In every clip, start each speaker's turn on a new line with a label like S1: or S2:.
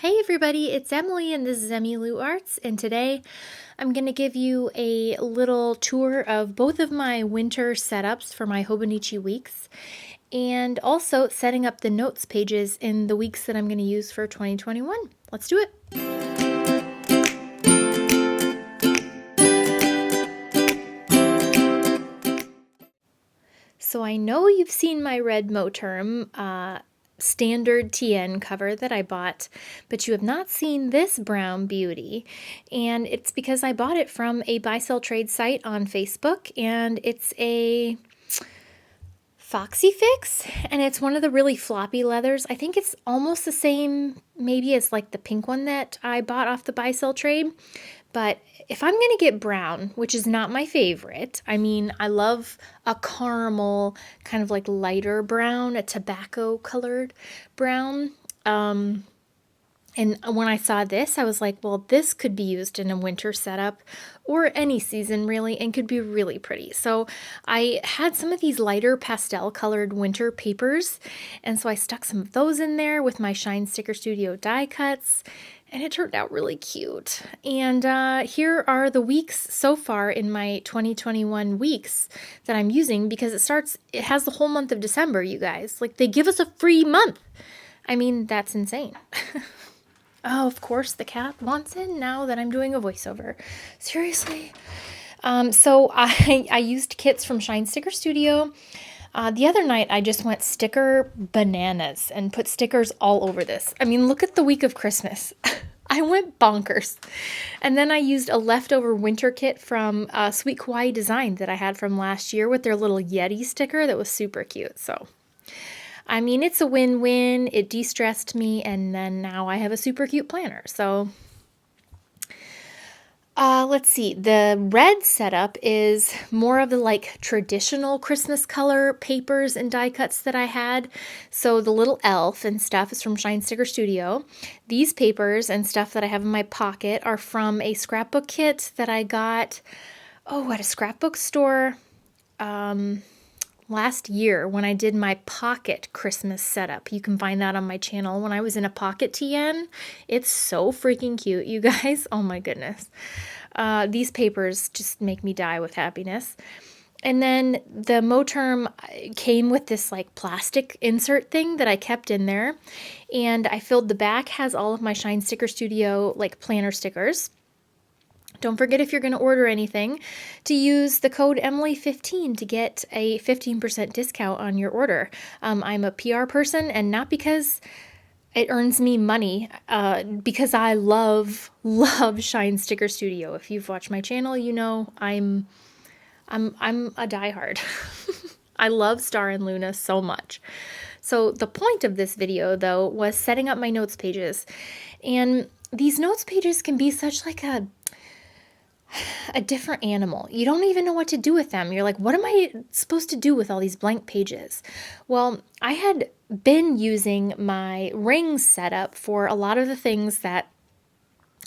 S1: Hey everybody, it's Emily and this is EmiLou.Arts, and today I'm going to give you a little tour of both of my winter setups for my Hobonichi Weeks and also setting up the notes pages in the weeks that I'm going to use for 2021. Let's do it! So I know you've seen my red Moterm standard TN cover that I bought, but you have not seen this brown beauty, and it's because I bought it from a buy-sell trade site on Facebook, and it's a Foxy Fix, and it's one of the really floppy leathers. I think it's almost the same maybe as like the pink one that I bought off the buy-sell trade, but if I'm going to get brown, which is not my favorite, I mean, I love a caramel, kind of like lighter brown, a tobacco colored brown. And when I saw this, I was like, well, this could be used in a winter setup or any season really, and could be really pretty. So I had some of these lighter pastel colored winter papers, and so I stuck some of those in there with my Shine Sticker Studio die cuts, and it turned out really cute. And here are the weeks so far in my 2021 weeks that I'm using, because it has the whole month of December, you guys. Like, they give us a free month. I mean, that's insane. Oh, of course the cat wants in now that I'm doing a voiceover. Seriously? So I used kits from Shine Sticker Studio. The other night, I just went sticker bananas and put stickers all over this. I mean, look at the week of Christmas. I went bonkers. And then I used a leftover winter kit from Sweet Kawaii Design that I had from last year with their little Yeti sticker that was super cute. So, I mean, it's a win-win. It de-stressed me, and then now I have a super cute planner. So, let's see, the red setup is more of the like traditional Christmas color papers and die cuts that I had. So the little elf and stuff is from Shine Sticker Studio. These papers and stuff that I have in my pocket are from a scrapbook kit that I got, at a scrapbook store last year when I did my pocket Christmas setup. You can find that on my channel when I was in a pocket TN. It's so freaking cute, you guys. Oh my goodness. These papers just make me die with happiness. And then the Moterm came with this like plastic insert thing that I kept in there. And I filled the back, has all of my Shine Sticker Studio like planner stickers. Don't forget, if you're going to order anything, to use the code Emily15 to get a 15% discount on your order. I'm a PR person, and not because it earns me money, because I love Shine Sticker Studio. If you've watched my channel, you know I'm a diehard. I love Star and Luna so much. So the point of this video, though, was setting up my notes pages. And these notes pages can be such like a different animal. You don't even know what to do with them. You're like, what am I supposed to do with all these blank pages? Well, I had been using my rings setup for a lot of the things that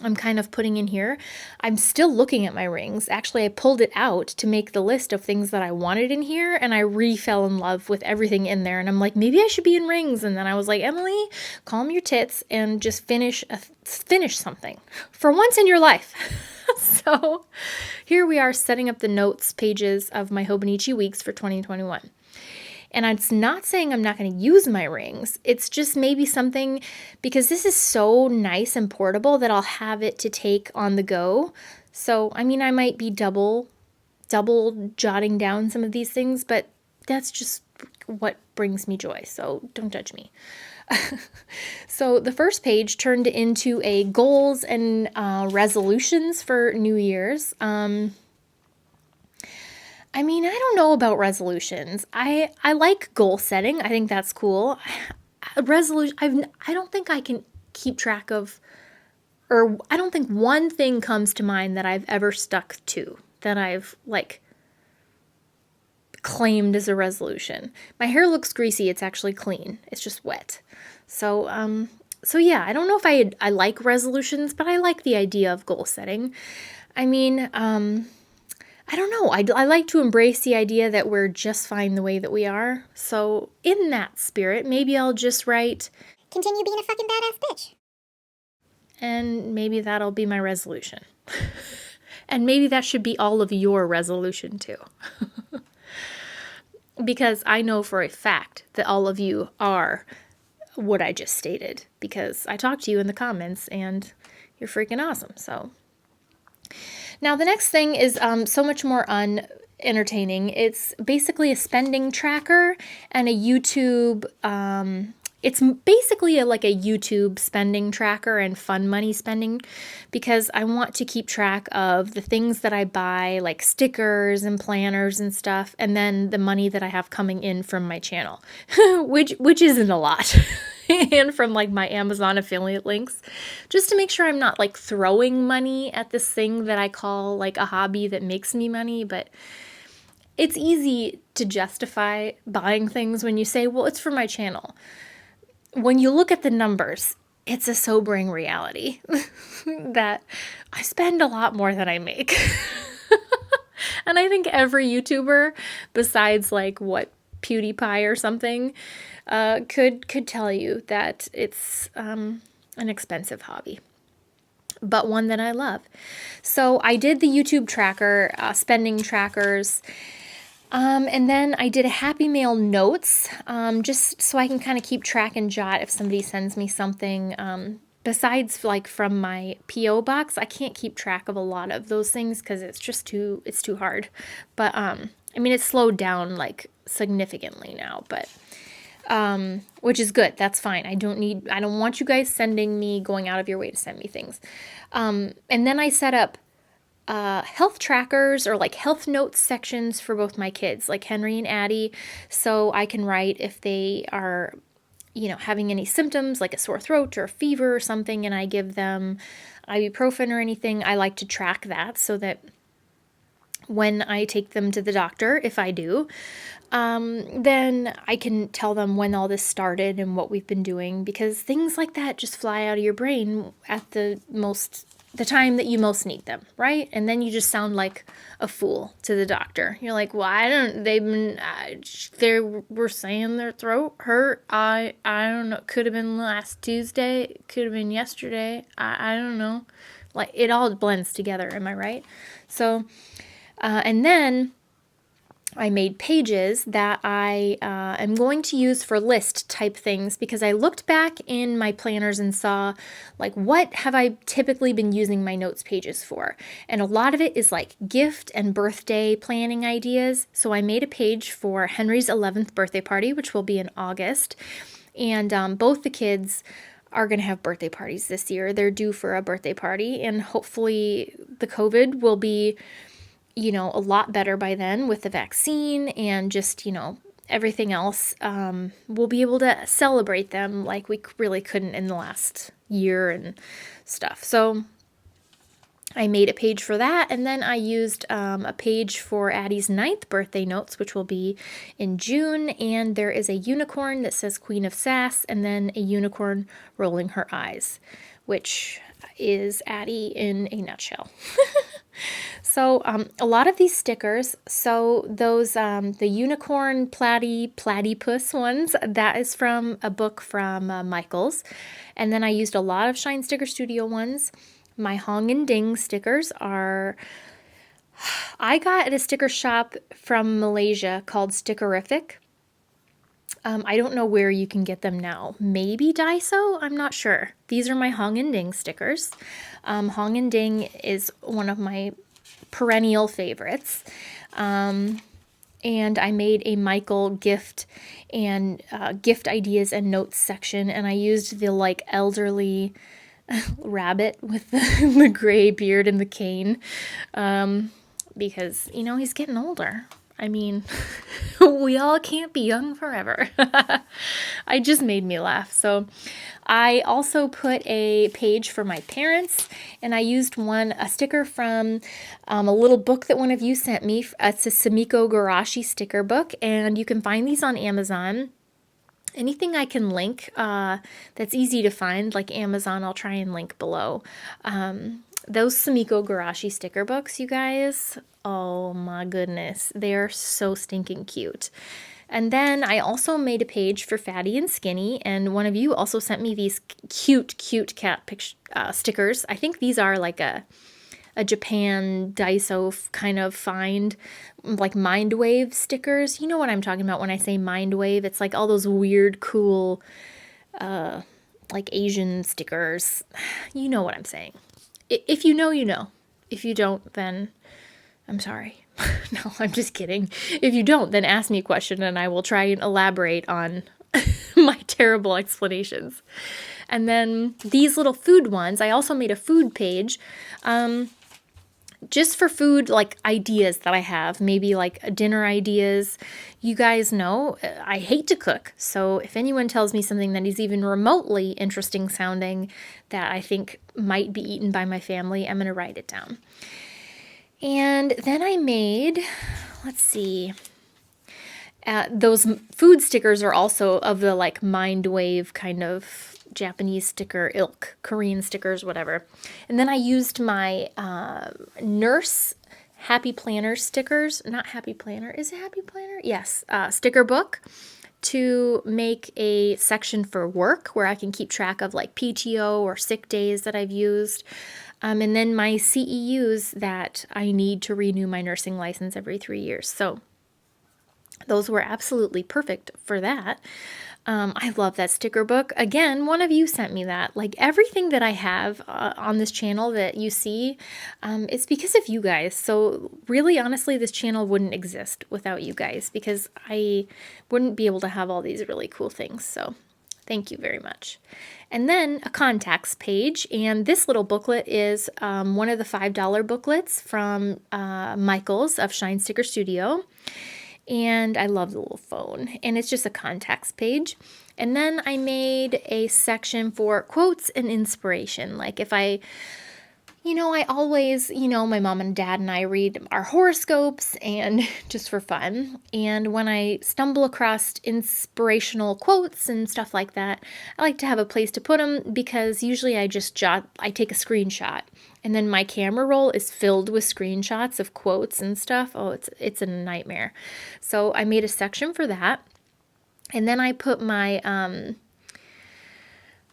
S1: I'm kind of putting in here. I'm still looking at my rings. Actually, I pulled it out to make the list of things that I wanted in here, and I fell in love with everything in there. And I'm like, maybe I should be in rings. And then I was like, Emily, calm your tits and just finish something for once in your life. So here we are setting up the notes pages of my Hobonichi Weeks for 2021. And it's not saying I'm not going to use my rings. It's just maybe something, because this is so nice and portable, that I'll have it to take on the go. So, I mean, I might be double jotting down some of these things, but that's just what brings me joy. So don't judge me. So the first page turned into a goals and resolutions for New Year's. I mean, I don't know about resolutions. I like goal setting. I think that's cool. Resolution, I don't think I can keep track of, or I don't think one thing comes to mind that I've ever stuck to, that I've like claimed as a resolution. My hair looks greasy. It's actually clean. It's just wet. So yeah, I don't know if I like resolutions, but I like the idea of goal setting. I mean, I don't know. I like to embrace the idea that we're just fine the way that we are. So in that spirit, maybe I'll just write,
S2: continue being a fucking badass bitch.
S1: and maybe that'll be my resolution. And maybe that should be all of your resolution too. Because I know for a fact that all of you are what I just stated, because I talked to you in the comments and you're freaking awesome. So now the next thing is so much more entertaining. It's basically a spending tracker and a YouTube, it's basically like a YouTube spending tracker and fun money spending, because I want to keep track of the things that I buy, like stickers and planners and stuff, and then the money that I have coming in from my channel, which isn't a lot. And from like my Amazon affiliate links, just to make sure I'm not like throwing money at this thing that I call like a hobby that makes me money. But it's easy to justify buying things when you say, well, it's for my channel. When you look at the numbers, it's a sobering reality that I spend a lot more than I make. And I think every YouTuber, besides like what PewDiePie or something, could tell you that it's an expensive hobby, but one that I love. So I did the YouTube tracker, spending trackers. And then I did a Happy Mail notes, just so I can kind of keep track and jot if somebody sends me something. Besides like from my P.O. box, I can't keep track of a lot of those things because it's just too hard. But, I mean, it's slowed down like significantly now, but, which is good. That's fine. I don't want you guys going out of your way to send me things. And then I set up health trackers or like health notes sections for both my kids, like Henry and Addie, so I can write if they are, having any symptoms like a sore throat or a fever or something, and I give them ibuprofen or anything. I like to track that so that when I take them to the doctor, if I do, then I can tell them when all this started and what we've been doing, because things like that just fly out of your brain at the time that you most need them, right? And then you just sound like a fool to the doctor. You're like, well, they were saying their throat hurt. I don't know. Could have been last Tuesday. Could have been yesterday. I don't know. Like, it all blends together. Am I right? So, and then I made pages that I am going to use for list type things, because I looked back in my planners and saw, like, what have I typically been using my notes pages for? And a lot of it is like gift and birthday planning ideas. So I made a page for Henry's 11th birthday party, which will be in August. And both the kids are going to have birthday parties this year. They're due for a birthday party, and hopefully the COVID will be a lot better by then with the vaccine and just, everything else. We'll be able to celebrate them like we really couldn't in the last year and stuff. So I made a page for that, and then I used a page for Addie's 9th birthday notes, which will be in June, and there is a unicorn that says Queen of Sass, and then a unicorn rolling her eyes, which is Addie in a nutshell. So a lot of these stickers, so those, the unicorn platypus ones, that is from a book from Michaels. And then I used a lot of Shine Sticker Studio ones. My Hong and Ding stickers I got at a sticker shop from Malaysia called Stickerific. I don't know where you can get them now. Maybe Daiso? I'm not sure. These are my Hong and Ding stickers. Hong and Ding is one of my perennial favorites. And I made a Michael gift and gift ideas and notes section, and I used the like elderly rabbit with the gray beard and the cane, because, he's getting older. I mean, we all can't be young forever. I just made me laugh. So I also put a page for my parents, and I used a sticker from a little book that one of you sent me. It's a SumikkoGurashi sticker book, and you can find these on Amazon. Anything I can link that's easy to find, like Amazon, I'll try and link below. Those SumikkoGurashi sticker books, you guys, oh my goodness, they are so stinking cute. And then I also made a page for Fatty and Skinny, and one of you also sent me these cute cat stickers. I think these are like a Japan Daiso kind of find, like Mindwave stickers. You know what I'm talking about when I say Mindwave. It's like all those weird, cool, like Asian stickers. You know what I'm saying. If you know, you know. If you don't, then I'm sorry. No, I'm just kidding. If you don't, then ask me a question and I will try and elaborate on my terrible explanations. And then these little food ones, I also made a food page just for food, like ideas that I have, maybe like dinner ideas. You guys know I hate to cook, so if anyone tells me something that is even remotely interesting sounding that I think might be eaten by my family, I'm going to write it down. And then I made, let's see, those food stickers are also of the like Mindwave kind of Japanese sticker ilk, Korean stickers, whatever. And then I used my Nurse Happy Planner stickers, not Happy Planner, is it Happy Planner? Yes, sticker book to make a section for work where I can keep track of like PTO or sick days that I've used. And then my CEUs that I need to renew my nursing license every 3 years. So those were absolutely perfect for that. I love that sticker book. Again, one of you sent me that. Like everything that I have on this channel that you see, it's because of you guys. So really, honestly, this channel wouldn't exist without you guys because I wouldn't be able to have all these really cool things. So thank you very much. And then a contacts page, and this little booklet is one of the $5 booklets from Michael's of Shine Sticker Studio. And I love the little phone, and it's just a contacts page. And then I made a section for quotes and inspiration. Like if I always, my mom and dad and I read our horoscopes and just for fun. And when I stumble across inspirational quotes and stuff like that, I like to have a place to put them because usually I take a screenshot. And then my camera roll is filled with screenshots of quotes and stuff. Oh, it's a nightmare. So I made a section for that. And then I put my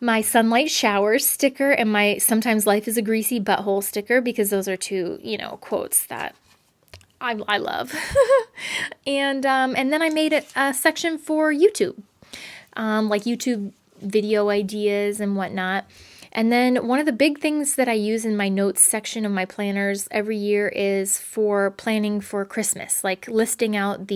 S1: my sunlight showers sticker and my sometimes life is a greasy butthole sticker because those are two, quotes that I love. And then I made a section for YouTube, like YouTube video ideas and whatnot. And then one of the big things that I use in my notes section of my planners every year is for planning for Christmas, like listing out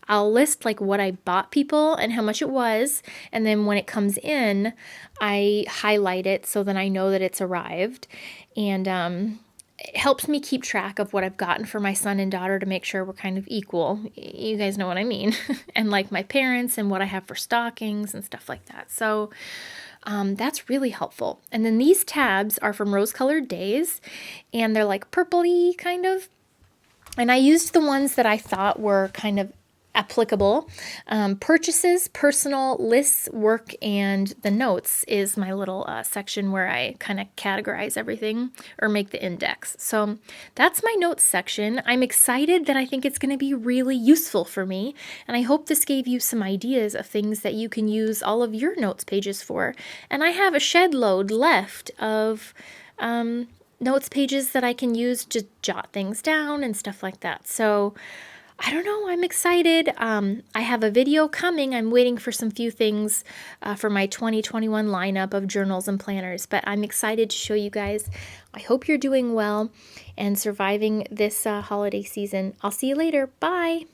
S1: I'll list like what I bought people and how much it was. And then when it comes in, I highlight it so then I know that it's arrived. And it helps me keep track of what I've gotten for my son and daughter to make sure we're kind of equal. You guys know what I mean. And like my parents and what I have for stockings and stuff like that. So that's really helpful. And then these tabs are from Rose Colored Days, and they're like purpley kind of. And I used the ones that I thought were kind of applicable. Purchases, personal, lists, work, and the notes is my little section where I kind of categorize everything or make the index. So that's my notes section. I'm excited that I think it's going to be really useful for me. And I hope this gave you some ideas of things that you can use all of your notes pages for. And I have a shed load left of notes pages that I can use to jot things down and stuff like that. So I don't know, I'm excited. I have a video coming. I'm waiting for some few things for my 2021 lineup of journals and planners, but I'm excited to show you guys. I hope you're doing well and surviving this holiday season. I'll see you later. Bye.